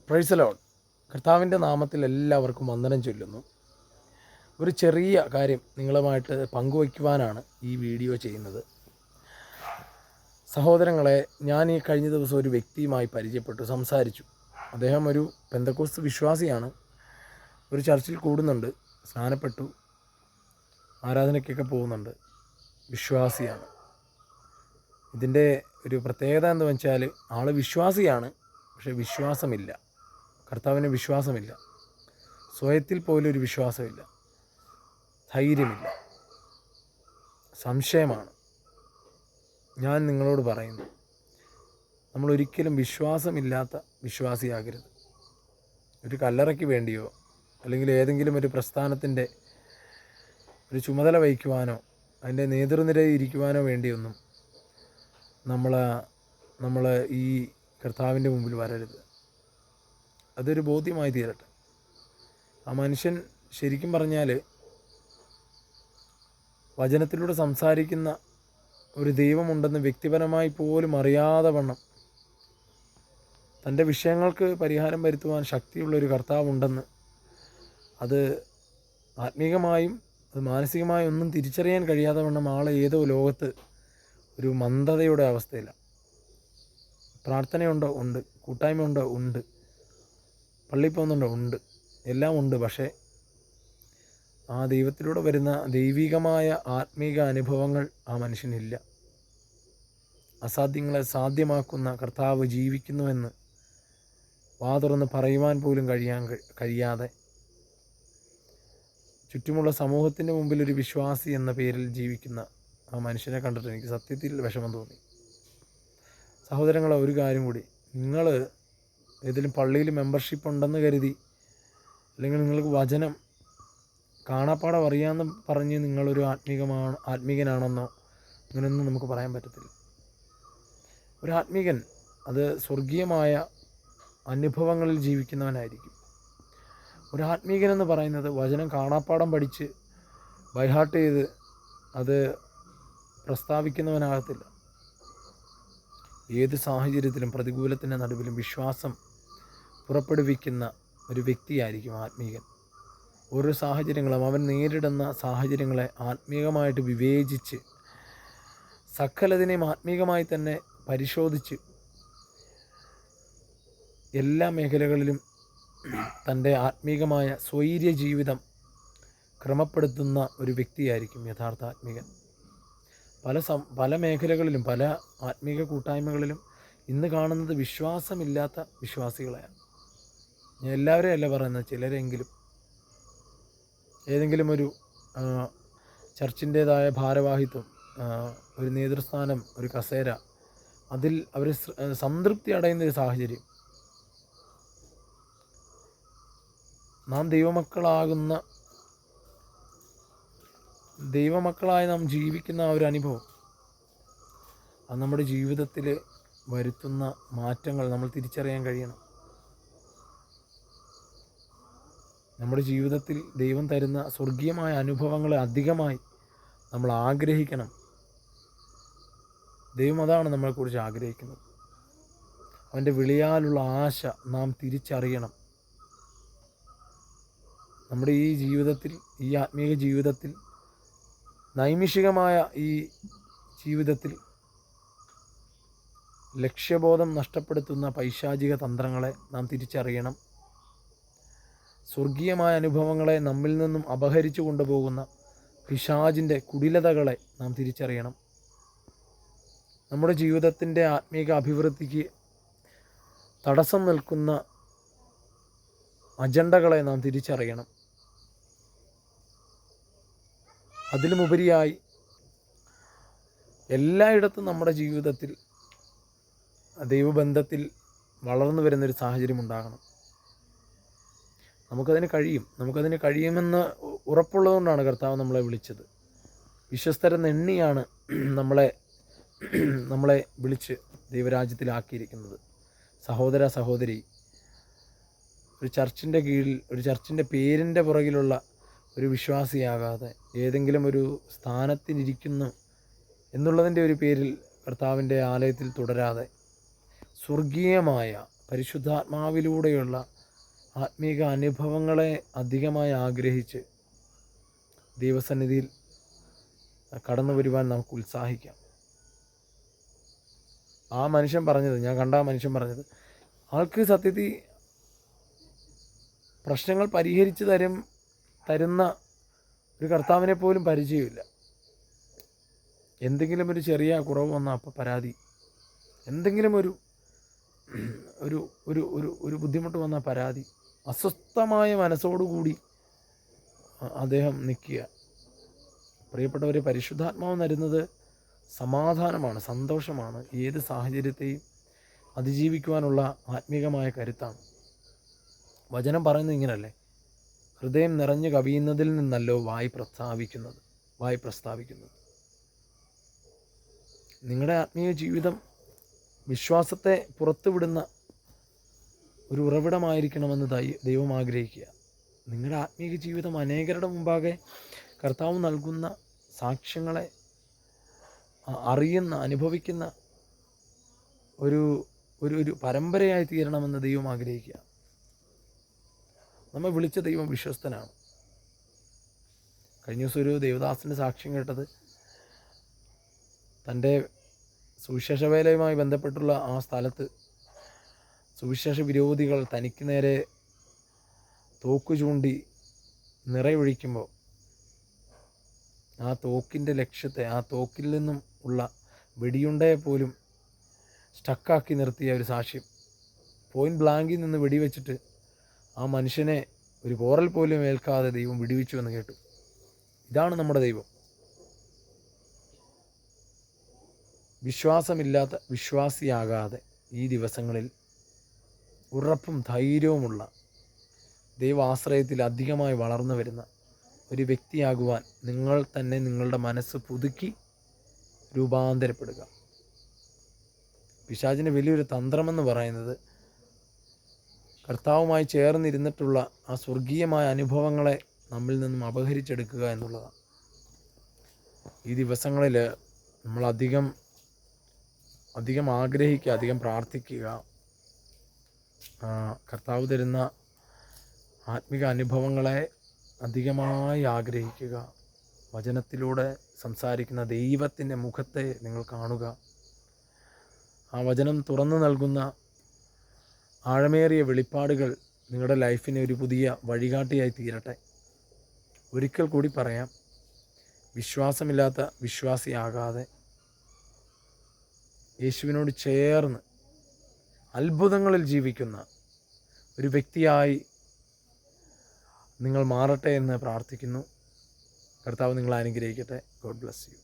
Praise the Lord. കർത്താവിൻ്റെ നാമത്തിൽ എല്ലാവർക്കും വന്ദനം ചൊല്ലുന്നു. ഒരു ചെറിയ കാര്യം നിങ്ങളുമായിട്ട് പങ്കുവയ്ക്കുവാനാണ് ഈ വീഡിയോ ചെയ്യുന്നത്. സഹോദരങ്ങളെ, ഞാൻ ഈ കഴിഞ്ഞ ദിവസം ഒരു വ്യക്തിയുമായി പരിചയപ്പെട്ടു, സംസാരിച്ചു. അദ്ദേഹം ഒരു പെന്തക്കോസ്ത് വിശ്വാസിയാണ്. ഒരു ചർച്ചിൽ കൂടുന്നുണ്ട്, സ്നാനപ്പെട്ടു, ആരാധനയ്ക്കൊക്കെ പോകുന്നുണ്ട്, വിശ്വാസിയാണ്. ഇതിൻ്റെ ഒരു പ്രത്യേകത എന്ന് വെച്ചാൽ ആൾ വിശ്വാസിയാണ്, പക്ഷേ വിശ്വാസമില്ല, കർത്താവിന് വിശ്വാസമില്ല, സ്വയത്തിൽ പോലും ഒരു വിശ്വാസമില്ല, ധൈര്യമില്ല, സംശയമാണ്. ഞാൻ നിങ്ങളോട് പറയുന്നു, നമ്മളൊരിക്കലും വിശ്വാസമില്ലാത്ത വിശ്വാസിയാകരുത്. ഒരു കല്ലറയ്ക്ക് വേണ്ടിയോ അല്ലെങ്കിൽ ഏതെങ്കിലും ഒരു പ്രസ്ഥാനത്തിൻ്റെ ഒരു ചുമതല വഹിക്കുവാനോ അതിൻ്റെ നേതൃനിരയിൽ ഇരിക്കുവാനോ വേണ്ടിയൊന്നും നമ്മൾ ഈ കർത്താവിൻ്റെ മുമ്പിൽ വരരുത്. അതൊരു ബോധ്യമായി തീരട്ടെ. ആ മനുഷ്യൻ ശരിക്കും പറഞ്ഞാൽ വചനത്തിലൂടെ സംസാരിക്കുന്ന ഒരു ദൈവമുണ്ടെന്ന് വ്യക്തിപരമായി പോലും അറിയാതെ വണ്ണം തൻ്റെ വിഷയങ്ങൾക്ക് പരിഹാരം വരുത്തുവാൻ ശക്തിയുള്ളൊരു കർത്താവുണ്ടെന്ന് അത് ആത്മീകമായും അത് മാനസികമായും ഒന്നും തിരിച്ചറിയാൻ കഴിയാതെ വണ്ണം ആളെ ഏതോ ലോകത്ത് ഒരു മന്ദതയുടെ അവസ്ഥയിലാണ്. പ്രാർത്ഥനയുണ്ടോ? ഉണ്ട്. കൂട്ടായ്മ ഉണ്ടോ? ഉണ്ട്. പള്ളിയിൽ പോകുന്നുണ്ടോ? ഉണ്ട്. എല്ലാം ഉണ്ട്. പക്ഷേ ആ ദൈവത്തിലൂടെ വരുന്ന ദൈവികമായ ആത്മീക അനുഭവങ്ങൾ ആ മനുഷ്യനില്ല. അസാധ്യങ്ങളെ സാധ്യമാക്കുന്ന കർത്താവ് ജീവിക്കുന്നുവെന്ന് വാ തുറന്ന് പറയുവാൻ പോലും കഴിയാതെ ചുറ്റുമുള്ള സമൂഹത്തിൻ്റെ മുമ്പിൽ ഒരു വിശ്വാസി എന്ന പേരിൽ ജീവിക്കുന്ന ആ മനുഷ്യനെ കണ്ടിട്ട് എനിക്ക് സത്യത്തിൽ വിഷമം തോന്നി. സഹോദരങ്ങളെ, ഒരു കാര്യം കൂടി, നിങ്ങൾ ഏതെങ്കിലും പള്ളിയിൽ മെമ്പർഷിപ്പ് ഉണ്ടെന്ന് കരുതി അല്ലെങ്കിൽ നിങ്ങൾക്ക് വചനം കാണാപ്പാടം അറിയാമെന്ന് പറഞ്ഞ് നിങ്ങളൊരു ആത്മീകനാണെന്നോ അങ്ങനെയൊന്നും നമുക്ക് പറയാൻ പറ്റത്തില്ല. ഒരു ആത്മീകൻ അത് സ്വർഗീയമായ അനുഭവങ്ങളിൽ ജീവിക്കുന്നവനായിരിക്കും. ഒരു ആത്മീകൻ എന്ന് പറയുന്നത് വചനം കാണാപ്പാടം പഠിച്ച് ബൈഹാർട്ട് ചെയ്ത് അത് പ്രസ്താവിക്കുന്നവനാകത്തില്ല. ഏത് സാഹചര്യത്തിലും പ്രതികൂലത്തിൻ്റെ നടുവിലും വിശ്വാസം പുറപ്പെടുവിക്കുന്ന ഒരു വ്യക്തിയായിരിക്കും ആത്മീകൻ. ഓരോ സാഹചര്യങ്ങളും അവൻ നേരിടുന്ന സാഹചര്യങ്ങളെ ആത്മീകമായിട്ട് വിവേചിച്ച് സകലതിനെയും ആത്മീകമായി തന്നെ പരിശോധിച്ച് എല്ലാ മേഖലകളിലും തൻ്റെ ആത്മീകമായ സ്വൈര്യ ജീവിതം ക്രമപ്പെടുത്തുന്ന ഒരു വ്യക്തിയായിരിക്കും യഥാർത്ഥ ആത്മീകൻ. പല മേഖലകളിലും പല ആത്മീക കൂട്ടായ്മകളിലും ഇന്ന് കാണുന്നത് വിശ്വാസമില്ലാത്ത വിശ്വാസികളെയാണ്. ഞാൻ എല്ലാവരെയും അല്ല പറയുന്നത്, ചിലരെങ്കിലും ഏതെങ്കിലും ഒരു ചർച്ചിൻ്റേതായ ഭാരവാഹിത്വം, ഒരു നേതൃസ്ഥാനം, ഒരു കസേര, അതിൽ അവർ സംതൃപ്തി അടയുന്ന ഒരു സാഹചര്യം. നാം ദൈവമക്കളായി നാം ജീവിക്കുന്ന ആ ഒരു അനുഭവം അത് നമ്മുടെ ജീവിതത്തിൽ വരുത്തുന്ന മാറ്റങ്ങൾ നമ്മൾ തിരിച്ചറിയാൻ കഴിയണം. നമ്മുടെ ജീവിതത്തിൽ ദൈവം തരുന്ന സ്വർഗീയമായ അനുഭവങ്ങളെ അധികമായി നമ്മൾ ആഗ്രഹിക്കണം. ദൈവം അതാണ് നമ്മളെക്കുറിച്ച് ആഗ്രഹിക്കുന്നത്. അവൻ്റെ വിളിയാലുള്ള ആശ നാം തിരിച്ചറിയണം. നമ്മുടെ ഈ ജീവിതത്തിൽ, ഈ ആത്മീയ ജീവിതത്തിൽ, നൈമിഷികമായ ഈ ജീവിതത്തിൽ ലക്ഷ്യബോധം നഷ്ടപ്പെടുത്തുന്ന പൈശാചിക തന്ത്രങ്ങളെ നാം തിരിച്ചറിയണം. സ്വർഗീയമായ അനുഭവങ്ങളെ നമ്മിൽ നിന്നും അപഹരിച്ചു കൊണ്ടുപോകുന്ന പിശാചിൻ്റെ കുടിലതകളെ നാം തിരിച്ചറിയണം. നമ്മുടെ ജീവിതത്തിൻ്റെ ആത്മീക അഭിവൃദ്ധിക്ക് തടസ്സം നിൽക്കുന്ന അജണ്ടകളെ നാം തിരിച്ചറിയണം. അതിലുമുപരിയായി എല്ലായിടത്തും നമ്മുടെ ജീവിതത്തിൽ ദൈവബന്ധത്തിൽ വളർന്നു വരുന്നൊരു സാഹചര്യം ഉണ്ടാകണം. നമുക്കതിന് കഴിയുമെന്ന് ഉറപ്പുള്ളതുകൊണ്ടാണ് കർത്താവ് നമ്മളെ വിളിച്ചത്. വിശ്വസ്തരെന്ന് എണ്ണിയാണ് നമ്മളെ വിളിച്ച് ദൈവരാജ്യത്തിലാക്കിയിരിക്കുന്നത്. സഹോദര സഹോദരി, ഒരു ചർച്ചിൻ്റെ കീഴിൽ, ഒരു ചർച്ചിൻ്റെ പേരിൻ്റെ പുറകിലുള്ള ഒരു വിശ്വാസിയാകാതെ ഏതെങ്കിലും ഒരു സ്ഥാനത്തിനിരിക്കുന്നു എന്നുള്ളതിൻ്റെ ഒരു പേരിൽ കർത്താവിൻ്റെ ആലയത്തിൽ തുടരാതെ സ്വർഗീയമായ പരിശുദ്ധാത്മാവിലൂടെയുള്ള ആത്മീക അനുഭവങ്ങളെ അധികമായി ആഗ്രഹിച്ച് ദൈവസന്നിധിയിൽ കടന്നു വരുവാൻ നമുക്ക് ഉത്സാഹിക്കാം. ആ മനുഷ്യൻ പറഞ്ഞത്, ഞാൻ കണ്ട ആ മനുഷ്യൻ പറഞ്ഞത്, ആൾക്ക് സത്യത്തിൽ പ്രശ്നങ്ങൾ പരിഹരിച്ച് തരുന്ന ഒരു കർത്താവിനെ പോലും പരിചയമില്ല. എന്തെങ്കിലും ഒരു ചെറിയ കുറവ് വന്നാൽ അപ്പോൾ പരാതി, എന്തെങ്കിലും ഒരു ഒരു ഒരു ഒരു ഒരു ബുദ്ധിമുട്ട് വന്നാൽ പരാതി, അസ്വസ്ഥമായ മനസ്സോടുകൂടി അദ്ദേഹം നിൽക്കുക. പ്രിയപ്പെട്ടവരെ, പരിശുദ്ധാത്മാവ് തരുന്നത് സമാധാനമാണ്, സന്തോഷമാണ്, ഏത് സാഹചര്യത്തെയും അതിജീവിക്കുവാനുള്ള ആത്മീകമായ കരുത്താണ്. വചനം പറയുന്നത് ഇങ്ങനല്ലേ, ഹൃദയം നിറഞ്ഞു കവിയുന്നതിൽ നിന്നല്ലോ വായ് പ്രസ്താവിക്കുന്നത്. നിങ്ങളുടെ ആത്മീയ ജീവിതം വിശ്വാസത്തെ പുറത്തുവിടുന്ന ഒരു ഉറവിടമായിരിക്കണമെന്ന് ദൈവം ആഗ്രഹിക്കുക. നിങ്ങളുടെ ആത്മീയ ജീവിതം അനേകരുടെ മുമ്പാകെ കർത്താവ് നൽകുന്ന സാക്ഷ്യങ്ങളെ അറിയുന്ന, അനുഭവിക്കുന്ന ഒരു ഒരു പരമ്പരയായി തീരണമെന്ന് ദൈവം ആഗ്രഹിക്കുക. നമ്മെ വിളിച്ച ദൈവം വിശ്വസ്തനാണ്. കഴിഞ്ഞ ദിവസം ഒരു ദേവദാസൻ്റെ സാക്ഷ്യം കേട്ടത്, തൻ്റെ സുവിശേഷ വേലയുമായി ബന്ധപ്പെട്ടുള്ള ആ സ്ഥലത്ത് സുവിശേഷ വിരോധികൾ തനിക്ക് നേരെ തോക്ക് ചൂണ്ടി നിറയൊഴിക്കുമ്പോൾ ആ തോക്കിൻ്റെ ലക്ഷ്യത്തെ, ആ തോക്കിൽ നിന്നും ഉള്ള വെടിയുണ്ടയെ പോലും സ്റ്റക്കാക്കി നിർത്തിയ ഒരു സാക്ഷ്യം. പോയിന്റ് ബ്ലാങ്കിൽ നിന്ന് വെടിവെച്ചിട്ട് ആ മനുഷ്യനെ ഒരു പോറൽ പോലും ഏൽക്കാതെ ദൈവം വിടുവിച്ചു എന്ന് കേട്ടു. ഇതാണ് നമ്മുടെ ദൈവം. വിശ്വാസിയാകാതെ ഈ ദിവസങ്ങളിൽ ഉറപ്പും ധൈര്യവുമുള്ള ദൈവാശ്രയത്തിൽ അധികമായി വളർന്നു വരുന്ന ഒരു വ്യക്തിയാകുവാൻ നിങ്ങൾ തന്നെ നിങ്ങളുടെ മനസ്സ് പുതുക്കി രൂപാന്തരപ്പെടുക. പിശാചിൻ്റെ വലിയൊരു തന്ത്രമെന്ന് പറയുന്നത് കർത്താവുമായി ചേർന്നിരുന്നിട്ടുള്ള ആ സ്വർഗീയമായ അനുഭവങ്ങളെ നമ്മിൽ നിന്നും അപഹരിച്ചെടുക്കുക എന്നുള്ളതാണ്. ഈ ദിവസങ്ങളിൽ നമ്മൾ അധികം ആഗ്രഹിക്കുക, അധികം പ്രാർത്ഥിക്കുക, കർത്താവ് തരുന്ന ആത്മിക അനുഭവങ്ങളെ അധികമായി ആഗ്രഹിക്കുക. വചനത്തിലൂടെ സംസാരിക്കുന്ന ദൈവത്തിൻ്റെ മുഖത്തെ നിങ്ങൾ കാണുക. ആ വചനം തുറന്നു നൽകുന്ന ആഴമേറിയ വെളിപ്പാടുകൾ നിങ്ങളുടെ ലൈഫിനെ ഒരു പുതിയ വഴികാട്ടിയായി തീരട്ടെ. ഒരിക്കൽ കൂടി പറയാം, വിശ്വാസമില്ലാത്ത വിശ്വാസിയാകാതെ യേശുവിനോട് ചേർന്ന് അത്ഭുതങ്ങളിൽ ജീവിക്കുന്ന ഒരു വ്യക്തിയായി നിങ്ങൾ മാറട്ടെ എന്ന് പ്രാർത്ഥിക്കുന്നു. കർത്താവ് നിങ്ങളെ അനുഗ്രഹിക്കട്ടെ. God bless you.